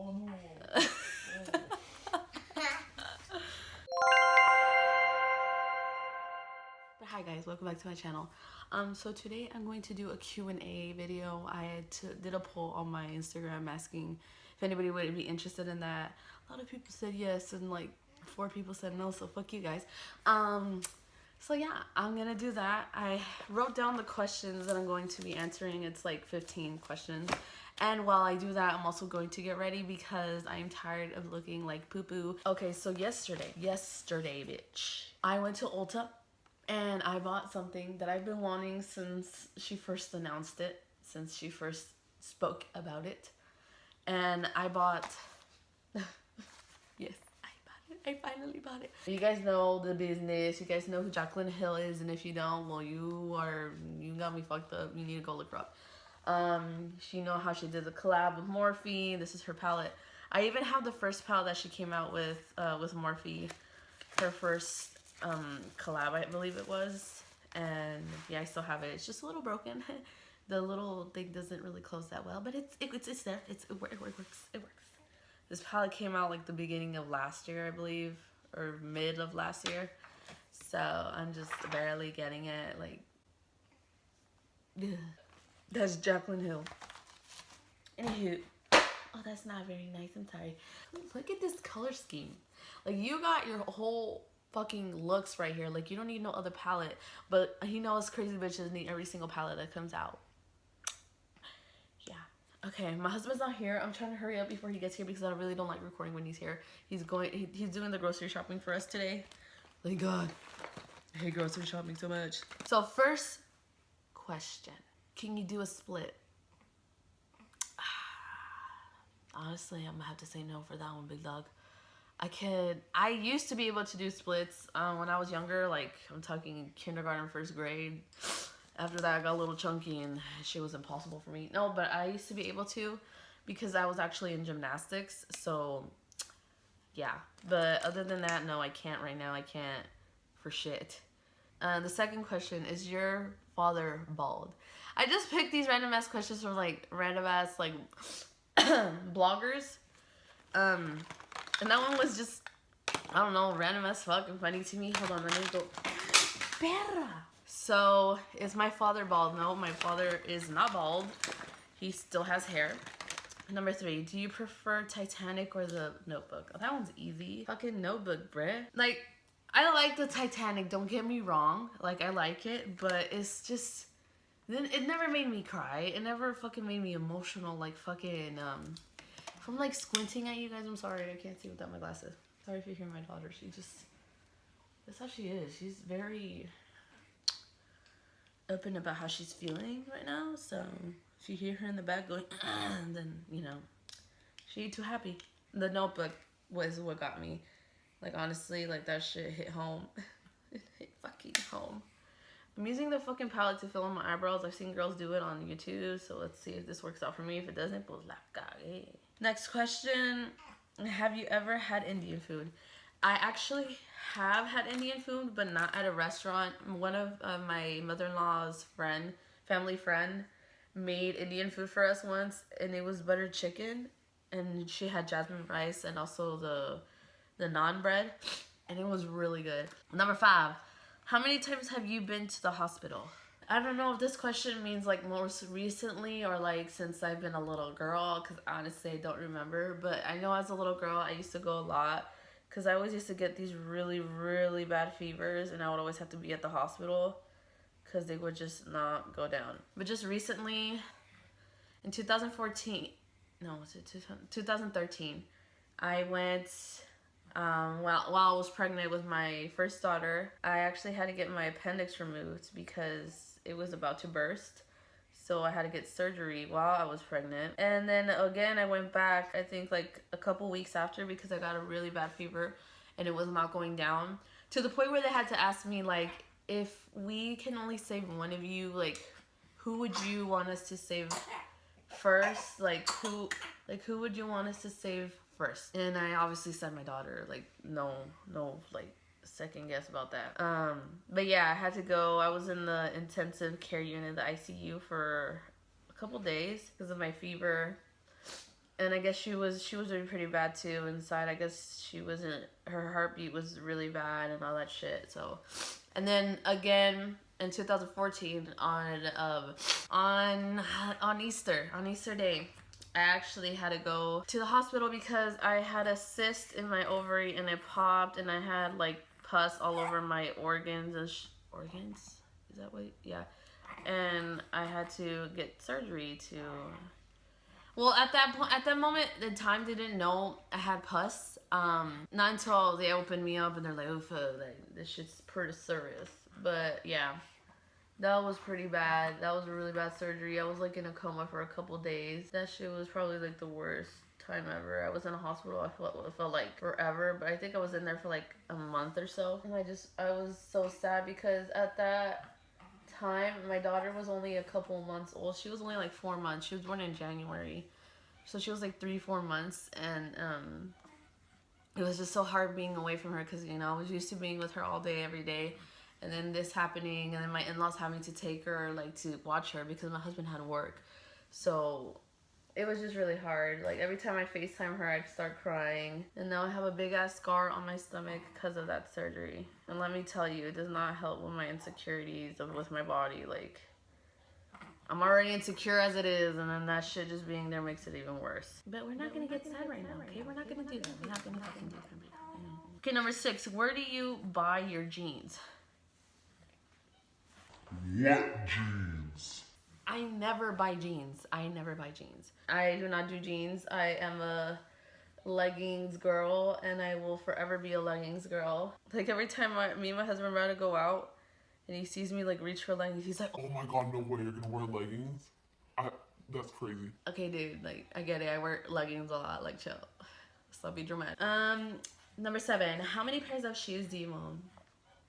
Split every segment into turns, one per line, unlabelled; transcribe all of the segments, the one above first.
Oh no. But hi guys, welcome back to my channel. So today I'm going to do a Q&A video. I did a poll on my Instagram asking if anybody would be interested in that. A lot of people said yes, and like 4 people said no, so fuck you guys. So yeah, I'm gonna do that. I wrote down the questions that I'm going to be answering. It's like 15 questions. And while I do that, I'm also going to get ready because I'm tired of looking like poo-poo. Okay, so yesterday, bitch, I went to Ulta and I bought something that I've been wanting since she first announced it, since she first spoke about it. And I bought, yes, I finally bought it. You guys know the business. You guys know who Jaclyn Hill is, and if you don't, well, you got me fucked up. You need to go look her up. She know how she did the collab with Morphe. This is her palette. I even have the first palette that she came out with Morphe. Her first collab, I believe it was. And yeah, I still have it. It's just a little broken. The little thing doesn't really close that well, but it's there. It works. It works. This palette came out like the beginning of last year, I believe, or mid of last year. So I'm just barely getting it. Like, ugh. That's Jaclyn Hill. Anywho, oh, that's not very nice. I'm sorry. Look at this color scheme. Like, you got your whole fucking looks right here. Like, you don't need no other palette. But you know us crazy bitches need every single palette that comes out. Yeah. Okay, my husband's not here. I'm trying to hurry up before he gets here because I really don't like recording when he's here. He's doing the grocery shopping for us today. Thank God. I hate grocery shopping so much. So first question. Can you do a split? Honestly, I'm gonna have to say no for that one, big dog. I used to be able to do splits when I was younger, like I'm talking kindergarten, first grade. After that, I got a little chunky and shit was impossible for me. No, but I used to be able to because I was actually in gymnastics. So, yeah. But other than that, no, I can't right now. I can't for shit. The second question, is your father bald? I just picked these random ass questions from like random ass like bloggers. And that one was just, I don't know, random as fuck and funny to me. Hold on, let me go. Perra. So, is my father bald? No, my father is not bald. He still has hair. Number 3, do you prefer Titanic or The Notebook? Oh, that one's easy. Fucking Notebook, bruh. Like, I like the Titanic, don't get me wrong. Like, I like it, but it's just, it never made me cry. It never fucking made me emotional, like fucking, if I'm like squinting at you guys, I'm sorry, I can't see without my glasses. Sorry if you hear my daughter, she just, that's how she is. She's very open about how she's feeling right now, so if you hear her in the back going, then, you know, she ain't too happy. The Notebook was what got me. Like, honestly, like, that shit hit home. It hit fucking home. I'm using the fucking palette to fill in my eyebrows. I've seen girls do it on YouTube, so let's see if this works out for me. If it doesn't, pues la cagué. Next question. Have you ever had Indian food? I actually have had Indian food, but not at a restaurant. One of my mother-in-law's family friend, made Indian food for us once, and it was buttered chicken, and she had jasmine rice and also the naan bread, and it was really good. Number 5, how many times have you been to the hospital? I don't know if this question means like most recently or like since I've been a little girl, because honestly I don't remember, but I know as a little girl I used to go a lot because I always used to get these really, really bad fevers, and I would always have to be at the hospital because they would just not go down. But just recently, in 2014, no, was it 2013, I went, while I was pregnant with my first daughter, I actually had to get my appendix removed because it was about to burst. So I had to get surgery while I was pregnant. And then again, I went back, I think like a couple weeks after, because I got a really bad fever and it was not going down. To the point where they had to ask me, like, if we can only save one of you, like, who would you want us to save first? Like, who would you want us to save first? And I obviously said my daughter. Like, no, like, second guess about that. But yeah, I had to go. I was in the intensive care unit, the ICU, for a couple days because of my fever. And I guess she was doing pretty bad too inside. I guess she wasn't, her heartbeat was really bad and all that shit. So, and then again in 2014 on Easter Day, I actually had to go to the hospital because I had a cyst in my ovary and it popped, and I had like pus all over my organs and organs. Is that what? Yeah. And I had to get surgery to. Well, at that moment, the time they didn't know I had pus. Not until they opened me up and they're like, "Oh, like this shit's pretty serious." But yeah, that was pretty bad. That was a really bad surgery. I was like in a coma for a couple days. That shit was probably like the worst time ever. I was in a hospital. It felt like forever, but I think I was in there for like a month or so. And I was so sad because at that time my daughter was only a couple months old. She was only like 4 months. She was born in January, so she was like 3-4 months. And it was just so hard being away from her because, you know, I was used to being with her all day every day, and then this happening, and then my in-laws having to take her, like, to watch her because my husband had work. So it was just really hard. Like, every time I FaceTime her, I'd start crying. And now I have a big-ass scar on my stomach because of that surgery. And let me tell you, it does not help with my insecurities with my body. Like, I'm already insecure as it is, and then that shit just being there makes it even worse. But we're not gonna get sad right now, okay? We're not gonna do that. We're not gonna fucking do that. Okay, number 6. Where do you buy your jeans?
What jeans?
I never buy jeans. I do not do jeans. I am a leggings girl, and I will forever be a leggings girl. Like, every time me and my husband are about to go out, and he sees me like reach for leggings, he's like,
"Oh my god, no way, you're gonna wear leggings?" That's crazy.
Okay, dude, like, I get it. I wear leggings a lot. Like, chill. Stop being dramatic. Number 7. How many pairs of shoes do you own?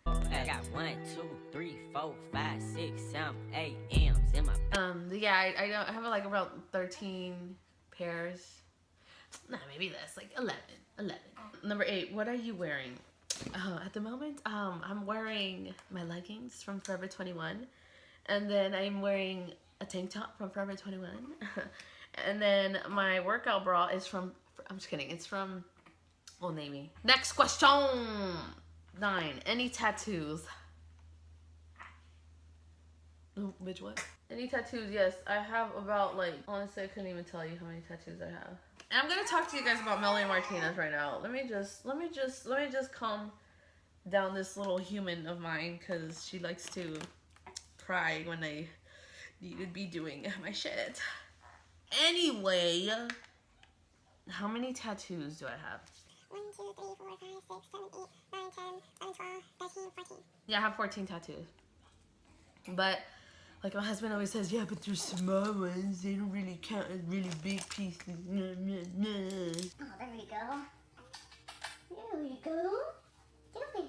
I got 1, 2, 3, 4, 5, 6, 7, 8 M's in my.
Yeah, I have like about 13 pairs. Nah, maybe less, like 11. Number 8. What are you wearing? At the moment, I'm wearing my leggings from Forever 21, and then I'm wearing a tank top from Forever 21, and then my workout bra is from, I'm just kidding, it's from Old Navy. Next question. 9. Any tattoos? Bitch, what? Any tattoos? Yes, I have about, like, honestly, I couldn't even tell you how many tattoos I have. And I'm gonna talk to you guys about Melanie Martinez right now. Let me just calm down this little human of mine, because she likes to cry when I need to be doing my shit. Anyway, how many tattoos do I have?
1, 2, 3, 4, 5, 6, 7, 8, 9, 10, 11, 12, 13, 14.
Yeah, I have 14 tattoos. But, like, my husband always says, yeah, but they're small ones. They don't really count as really big pieces.
Oh, there we go. There we go.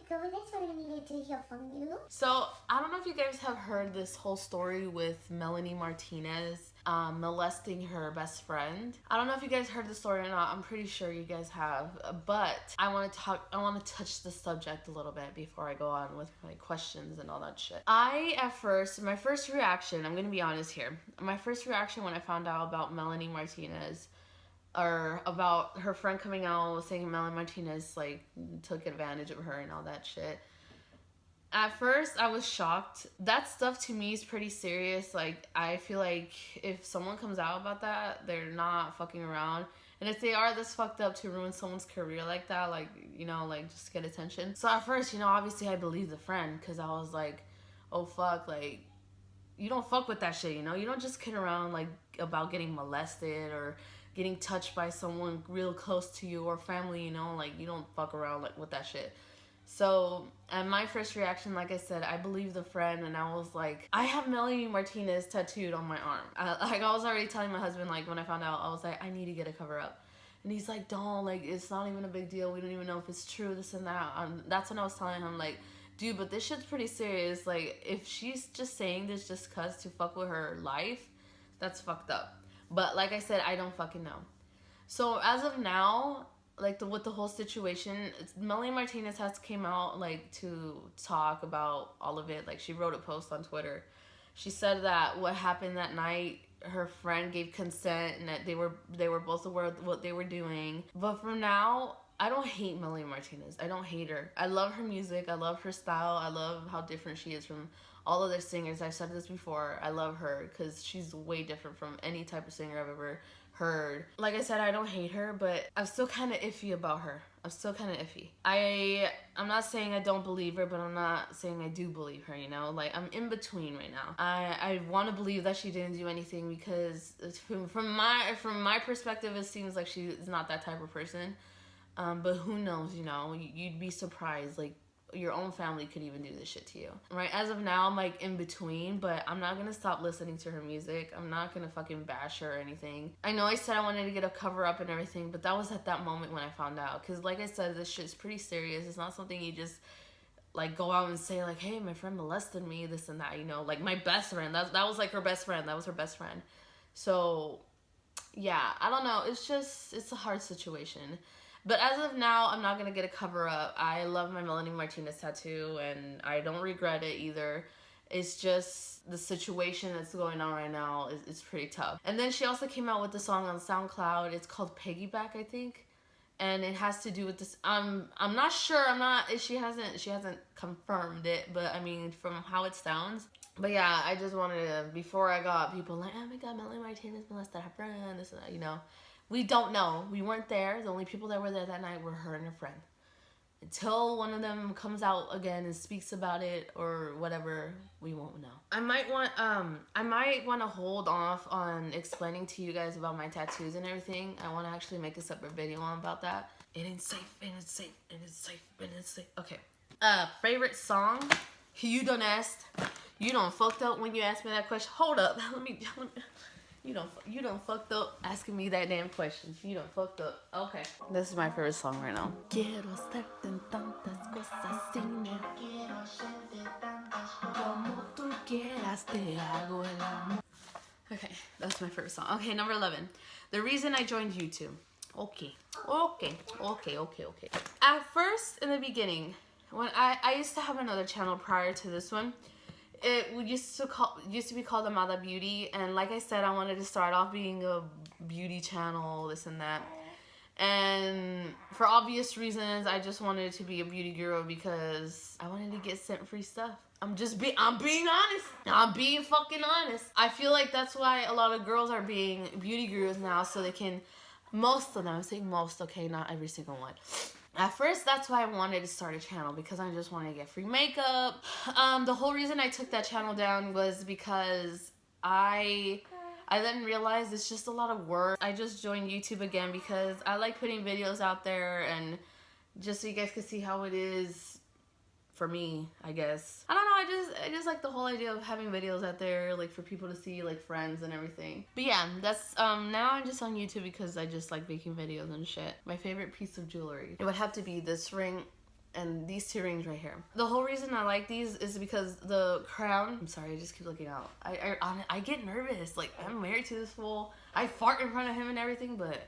That's what I needed to hear from you.
So, I don't know if you guys have heard this whole story with Melanie Martinez molesting her best friend. I don't know if you guys heard the story or not. I'm pretty sure you guys have. But I want to touch the subject a little bit before I go on with my questions and all that shit. My first reaction, I'm going to be honest here. My first reaction when I found out about Melanie Martinez, or about her friend coming out saying Melanie Martinez, like, took advantage of her and all that shit. At first, I was shocked. That stuff to me is pretty serious. Like, I feel like if someone comes out about that, they're not fucking around. And if they are this fucked up to ruin someone's career like that, like, you know, like, just to get attention. So at first, you know, obviously I believed the friend, because I was like, oh fuck, like, you don't fuck with that shit, you know? You don't just kid around, like, about getting molested or getting touched by someone real close to you or family, you know? Like, you don't fuck around, like, with that shit. So, and my first reaction, like I said, I believed the friend, and I was like, I have Melanie Martinez tattooed on my arm. I was already telling my husband, like, when I found out, I was like, I need to get a cover up. And he's like, don't, like, it's not even a big deal. We don't even know if it's true, this and that. That's when I was telling him, like, dude, but this shit's pretty serious. Like, if she's just saying this just cause to fuck with her life, that's fucked up. But like I said, I don't fucking know. So as of now, like, with the whole situation, Melanie Martinez has came out, like, to talk about all of it. Like, she wrote a post on Twitter. She said that what happened that night, her friend gave consent and that they were both aware of what they were doing. But from now, I don't hate Melanie Martinez. I don't hate her. I love her music. I love her style. I love how different she is from all other singers. I've said this before. I love her because she's way different from any type of singer I've ever heard. Like I said, I don't hate her, but I'm still kind of iffy about her. I'm still kind of iffy. I'm not saying I don't believe her, but I'm not saying I do believe her, you know? Like, I'm in between right now. I want to believe that she didn't do anything because from my perspective, it seems like she is not that type of person. But who knows, you know? You'd be surprised, like, your own family could even do this shit to you, right? As of now, I'm like in between, but I'm not gonna stop listening to her music. I'm not gonna fucking bash her or anything. I know I said I wanted to get a cover up and everything, but that was at that moment when I found out. Because like I said, this shit's pretty serious. It's not something you just like go out and say like, hey, my friend molested me, this and that, you know? Like my best friend, that was like her best friend. That was her best friend. So yeah, I don't know. It's a hard situation. But as of now, I'm not going to get a cover up. I love my Melanie Martinez tattoo, and I don't regret it either. It's just the situation that's going on right now is pretty tough. And then she also came out with the song on SoundCloud. It's called Piggyback, I think. And it has to do with this. I'm not sure. She hasn't confirmed it, but I mean, from how it sounds. But yeah, I just wanted to, before I got people like, oh my God, Melanie Martinez molested her friend, this and that, you know. We don't know. We weren't there. The only people that were there that night were her and her friend. Until one of them comes out again and speaks about it or whatever, we won't know. I might want to hold off on explaining to you guys about my tattoos and everything. I want to actually make a separate video on about that. It ain't safe, and it's safe, and it's safe, and it's safe. Okay. Favorite song? You done asked. You done fucked up when you asked me that question. Hold up. Let me You don't fucked up asking me that damn question. You done fucked up. Okay. This is my favorite song right now. Quiero hacerte tantas cosas sin él. Quiero hacerte tantas cosas como tú quieras te hago el amor. Okay, that's my favorite song. Okay, number 11. The reason I joined YouTube. Okay. At first, in the beginning, when I used to have another channel prior to this one. It used to be called Amada Beauty, and like I said, I wanted to start off being a beauty channel, this and that. And for obvious reasons, I just wanted to be a beauty guru because I wanted to get sent free stuff. I'm being honest. I'm being fucking honest. I feel like that's why a lot of girls are being beauty gurus now, so they can, most of them, I'm saying most, okay, not every single one. At first, that's why I wanted to start a channel, because I just wanted to get free makeup. The whole reason I took that channel down was because I then realized it's just a lot of work. I just joined YouTube again because I like putting videos out there, and just so you guys can see how it is for me, I guess. I don't know, I just like the whole idea of having videos out there, like, for people to see, like, friends and everything. But yeah, that's, now I'm just on YouTube because I just like making videos and shit. My favorite piece of jewelry, it would have to be this ring and these 2 rings right here. The whole reason I like these is because the crown, I'm sorry, I just keep looking out. I get nervous, like, I'm married to this fool. I fart in front of him and everything, but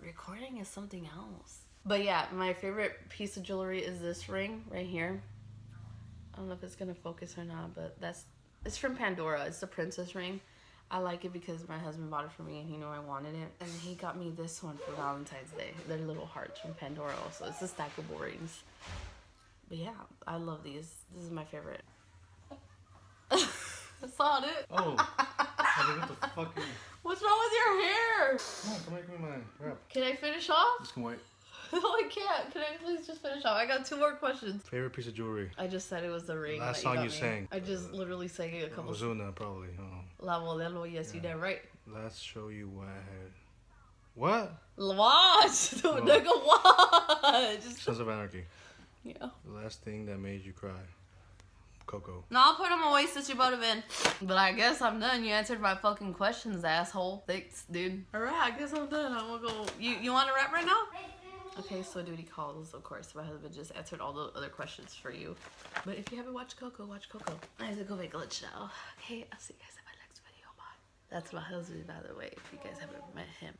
recording is something else. But yeah, my favorite piece of jewelry is this ring right here. I don't know if it's gonna focus or not, but it's from Pandora. It's the princess ring. I like it because my husband bought it for me and he knew I wanted it. And he got me this one for Valentine's Day. They're little hearts from Pandora also. It's the stackable rings. But yeah, I love these. This is my favorite. That's not it.
Oh, what the fuck are you?
What's wrong with your hair?
Come on, come here, give me my wrap.
Can I finish off?
Just can wait.
No, I can't. Can I please just finish off? I got 2 more questions.
Favorite piece of jewelry?
I just said it was the ring.
Last
that
song you
got me.
sang.
I just literally sang it a couple.
Ozuna, probably.
La Modelo, yes, you did right.
Let's show you what I had. What?
Watch! Nigga, watch!
Sons of Anarchy.
Yeah.
The last thing that made you cry. Coco.
No, I'll put them away since you brought them in. But I guess I'm done. You answered my fucking questions, asshole. Thanks, dude. Alright, I guess I'm done. I'm gonna go. You want to rap right now? Okay, so duty calls, of course. My husband just answered all the other questions for you. But if you haven't watched Coco, watch Coco. I have to go make a lunch now. Okay, I'll see you guys in my next video. Bye. That's my husband, by the way, if you guys haven't met him.